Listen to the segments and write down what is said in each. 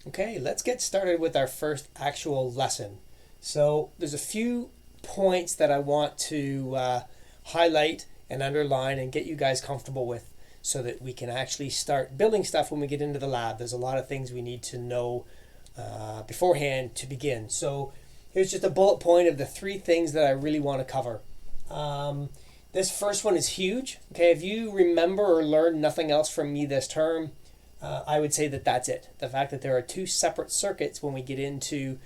Okay, let's get started with our first actual lesson. So there's a few points that I want to highlight and underline and get you guys comfortable with so that we can actually start building stuff when we get into the lab. There's a lot of things we need to know beforehand to begin. So here's just a bullet point of the 3 things that I really want to cover. This first one is huge. Okay, if you remember or learned nothing else from me this term, I would say that that's it. The fact that there are 2 separate circuits when we get into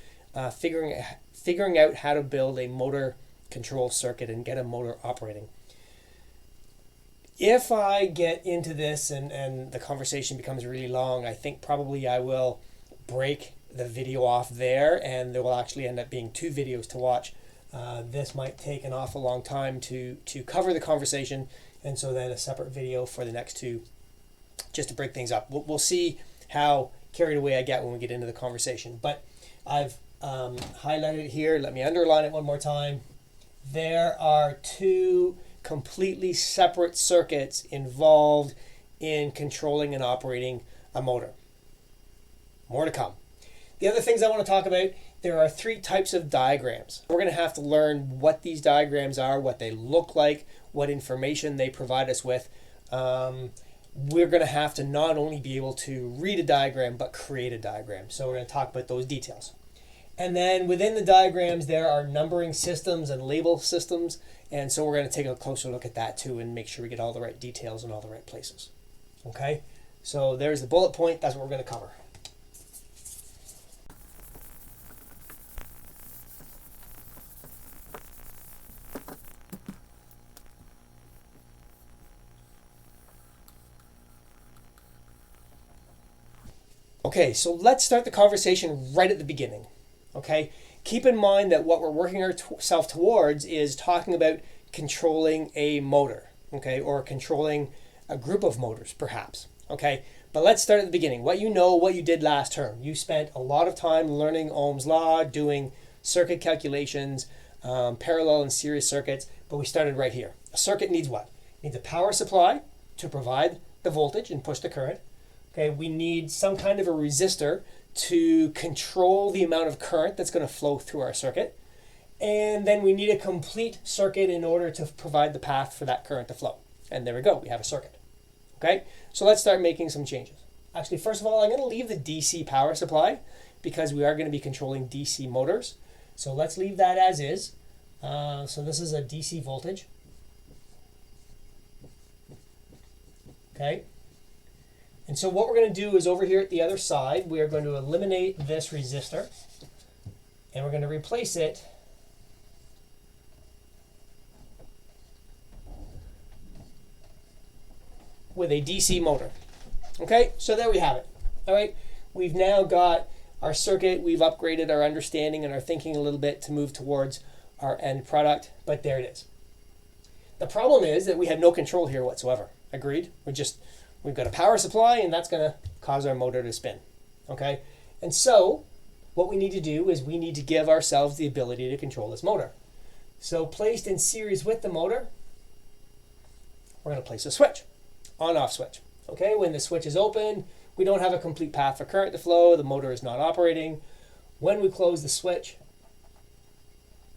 figuring out how to build a motor control circuit and get a motor operating. If I get into this and the conversation becomes really long, I think probably I will break the video off there, and there will actually end up being 2 videos to watch. This might take an awful long time to cover the conversation, and so then a separate video for the next 2 just to break things up. We'll see how carried away I get when we get into the conversation. But I've highlighted it here. Let me underline it one more time. There are 2 completely separate circuits involved in controlling and operating a motor. More to come. The other things I want to talk about, there are 3 types of diagrams. We're going to have to learn what these diagrams are, what they look like, what information they provide us with. We're going to have to not only be able to read a diagram, but create a diagram. So we're going to talk about those details. And then within the diagrams, there are numbering systems and label systems. And so we're going to take a closer look at that too and make sure we get all the right details in all the right places. Okay, so there's the bullet point. That's what we're going to cover. Okay, so let's start the conversation right at the beginning. Okay, keep in mind that what we're working ourselves towards is talking about controlling a motor, okay, or controlling a group of motors, perhaps. Okay, but let's start at the beginning. What you did last term. You spent a lot of time learning Ohm's law, doing circuit calculations, parallel and series circuits, but we started right here. A circuit needs what? It needs a power supply to provide the voltage and push the current. Okay, we need some kind of a resistor to control the amount of current that's going to flow through our circuit. And then we need a complete circuit in order to provide the path for that current to flow. And there we go, we have a circuit. Okay, so let's start making some changes. Actually, first of all, I'm going to leave the DC power supply because we are going to be controlling DC motors. So let's leave that as is. So this is a DC voltage. Okay. And so what we're going to do is over here at the other side, we are going to eliminate this resistor and we're going to replace it with a DC motor. Okay, so there we have it. All right, we've now got our circuit, we've upgraded our understanding and our thinking a little bit to move towards our end product, but there it is. The problem is that we have no control here whatsoever. Agreed? We've got a power supply and that's going to cause our motor to spin. Okay? And so what we need to do is we need to give ourselves the ability to control this motor. So placed in series with the motor, we're going to place a switch, on-off switch. Okay? When the switch is open, we don't have a complete path for current to flow. The motor is not operating. When we close the switch,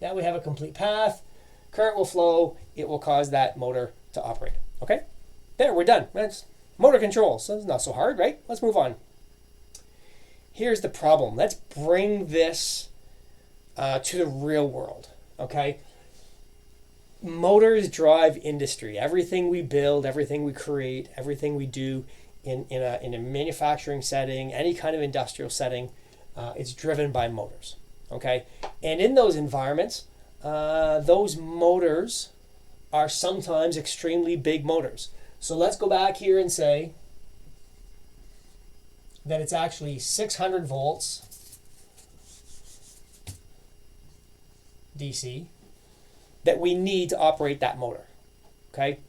now we have a complete path. Current will flow. It will cause that motor to operate. Okay? There, we're done. That's motor control, so it's not so hard, right? Let's move on. Here's the problem. Let's bring this to the real world, okay? Motors drive industry. Everything we build, everything we create, everything we do in a manufacturing setting, any kind of industrial setting, it's driven by motors, okay? And in those environments, those motors are sometimes extremely big motors. So let's go back here and say that it's actually 600 volts DC that we need to operate that motor, okay?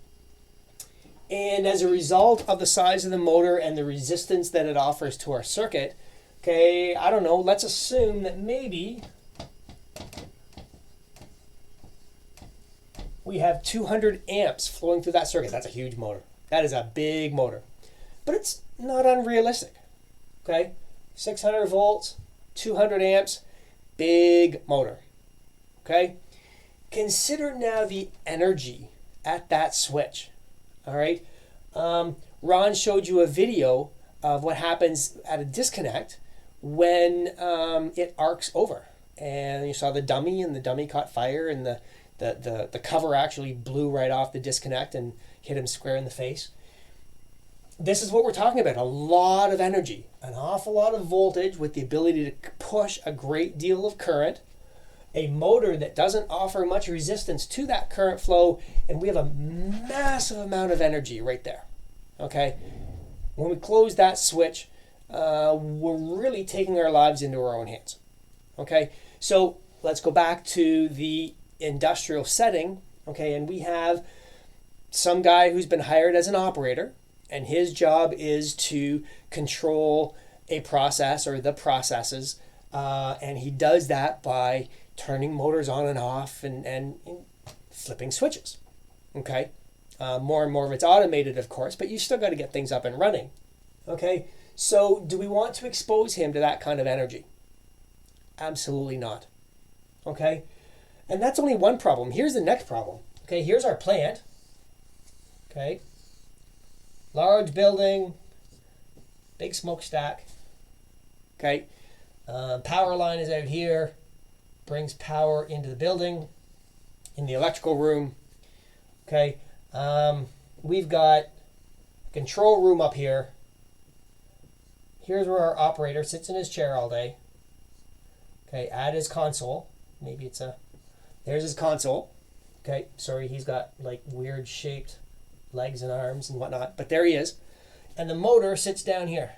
And as a result of the size of the motor and the resistance that it offers to our circuit, okay, I don't know, let's assume that maybe we have 200 amps flowing through that circuit. That's a huge motor. That is a big motor. But it's not unrealistic, okay? 600 volts, 200 amps, big motor. Okay? Consider now the energy at that switch. All right? Ron showed you a video of what happens at a disconnect when it arcs over. And you saw the dummy, and the dummy caught fire, and the cover actually blew right off the disconnect and hit him square in the face. This is what we're talking about. A lot of energy, an awful lot of voltage with the ability to push a great deal of current, a motor that doesn't offer much resistance to that current flow, and we have a massive amount of energy right there. Okay? When we close that switch, we're really taking our lives into our own hands. Okay? So let's go back to the industrial setting. Okay? And we have some guy who's been hired as an operator, and his job is to control a process or the processes, and he does that by turning motors on and off and flipping switches. Okay, more and more of it's automated, of course, but you still got to get things up and running. Okay, so do we want to expose him to that kind of energy? Absolutely not. Okay, and that's only one problem. Here's the next problem. Okay, here's our plant. Okay. Large building, big smokestack. Okay, power line is out here, brings power into the building, in the electrical room. Okay, we've got a control room up here. Here's where our operator sits in his chair all day. Okay, at his console. Maybe there's his console. Okay, sorry, he's got like weird shaped legs and arms and whatnot, but there he is. And the motor sits down here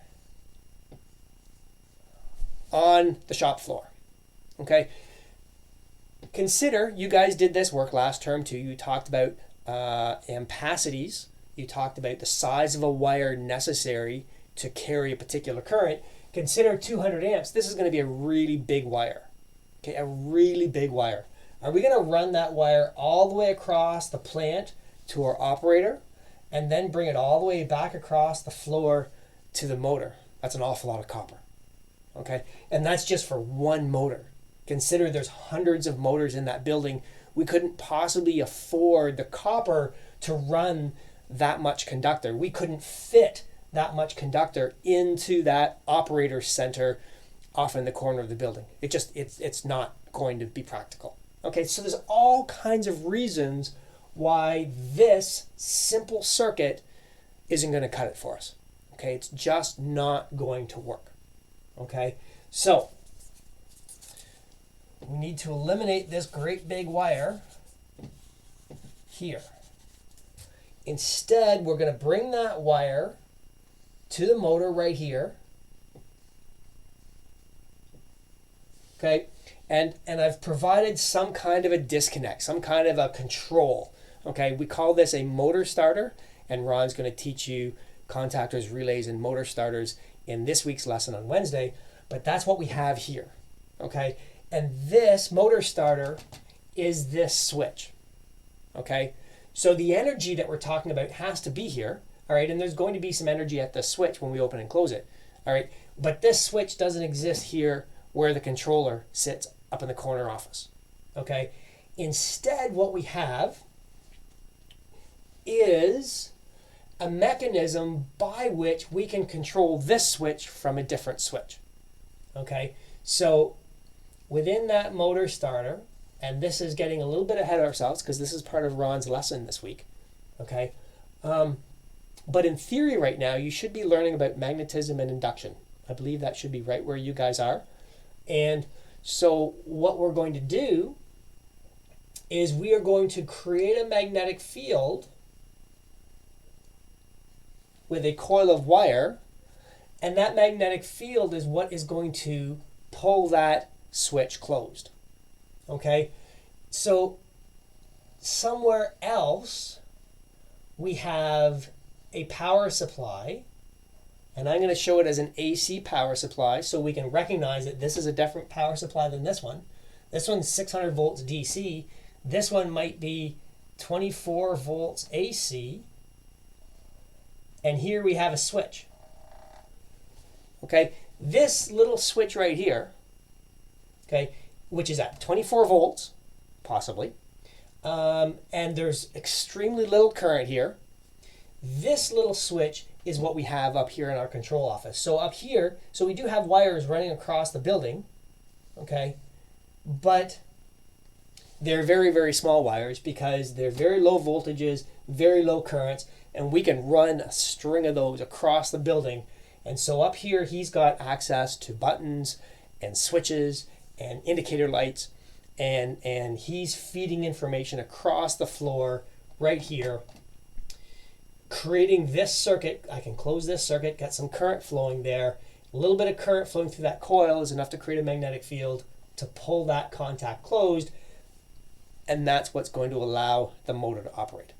on the shop floor. Okay, consider, you guys did this work last term too. You talked about ampacities. You talked about the size of a wire necessary to carry a particular current. Consider 200 amps. This is going to be a really big wire. Okay, a really big wire. Are we going to run that wire all the way across the plant to our operator and then bring it all the way back across the floor to the motor? That's an awful lot of copper. Okay, and that's just for one motor. Consider there's hundreds of motors in that building. We couldn't possibly afford the copper to run that much conductor. We couldn't fit that much conductor into that operator center off in the corner of the building. It's not going to be practical. Okay, so there's all kinds of reasons why this simple circuit isn't going to cut it for us. Okay, it's just not going to work. Okay, so we need to eliminate this great big wire here. Instead, we're going to bring that wire to the motor right here. Okay, and I've provided some kind of a disconnect, some kind of a control. Okay, we call this a motor starter, and Ron's going to teach you contactors, relays, and motor starters in this week's lesson on Wednesday, but that's what we have here. Okay, and this motor starter is this switch. Okay, so the energy that we're talking about has to be here. All right, and there's going to be some energy at the switch when we open and close it. All right, but this switch doesn't exist here where the controller sits up in the corner office. Okay, instead what we have is a mechanism by which we can control this switch from a different switch. Okay, so within that motor starter, and this is getting a little bit ahead of ourselves because this is part of Ron's lesson this week. Okay, but in theory right now, you should be learning about magnetism and induction. I believe that should be right where you guys are. And so what we're going to do is we are going to create a magnetic field with a coil of wire, and that magnetic field is what is going to pull that switch closed. Okay, so somewhere else we have a power supply, and I'm going to show it as an AC power supply so we can recognize that this is a different power supply than this one. This one's 600 volts DC. This one might be 24 volts AC. And here we have a switch. Okay, This little switch right here, okay, which is at 24 volts, possibly, and there's extremely little current here. This little switch is what we have up here in our control office. So up here, so we do have wires running across the building, okay, but they're very, very small wires because they're very low voltages, very low currents, and we can run a string of those across the building. And so up here, he's got access to buttons and switches and indicator lights, and he's feeding information across the floor right here, creating this circuit. I can close this circuit, get some current flowing there. A little bit of current flowing through that coil is enough to create a magnetic field to pull that contact closed, and that's what's going to allow the motor to operate.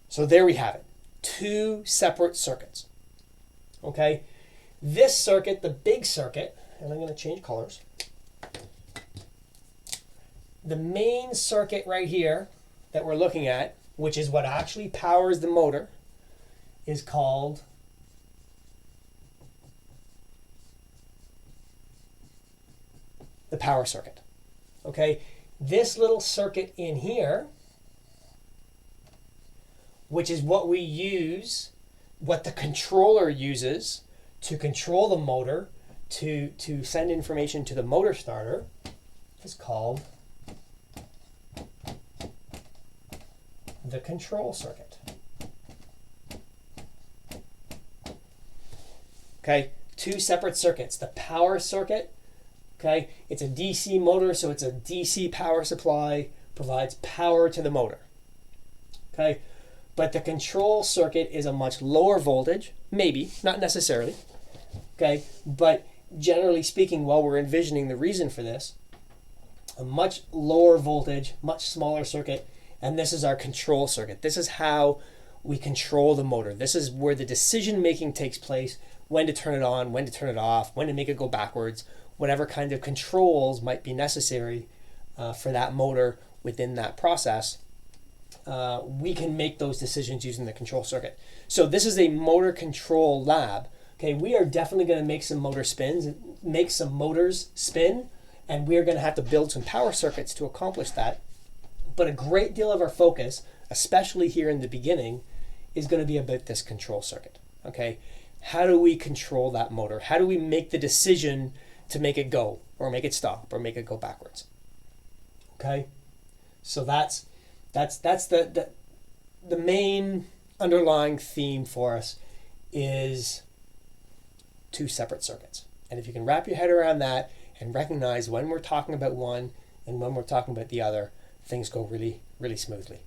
So there we have it, 2 separate circuits. Okay, this circuit, the big circuit, and I'm going to change colors. The main circuit right here that we're looking at, which is what actually powers the motor, is called the power circuit. Okay, this little circuit in here, which is what we use, what the controller uses to control the motor, to send information to the motor starter, is called the control circuit. Okay, 2 separate circuits. The power circuit, okay, it's a DC motor, so it's a DC power supply, provides power to the motor. Okay, but the control circuit is a much lower voltage, maybe, not necessarily, okay, but generally speaking, while we're envisioning the reason for this, a much lower voltage, much smaller circuit, and this is our control circuit. This is how we control the motor. This is where the decision making takes place, when to turn it on, when to turn it off, when to make it go backwards, whatever kind of controls might be necessary for that motor within that process. We can make those decisions using the control circuit. So this is a motor control lab. Okay, we are definitely going to make some motor spins, make some motors spin, and we're going to have to build some power circuits to accomplish that. But a great deal of our focus, especially here in the beginning, is going to be about this control circuit. Okay, how do we control that motor? How do we make the decision to make it go, or make it stop, or make it go backwards? Okay, so that's the main underlying theme for us is 2 separate circuits. And if you can wrap your head around that and recognize when we're talking about one and when we're talking about the other, things go really, really smoothly.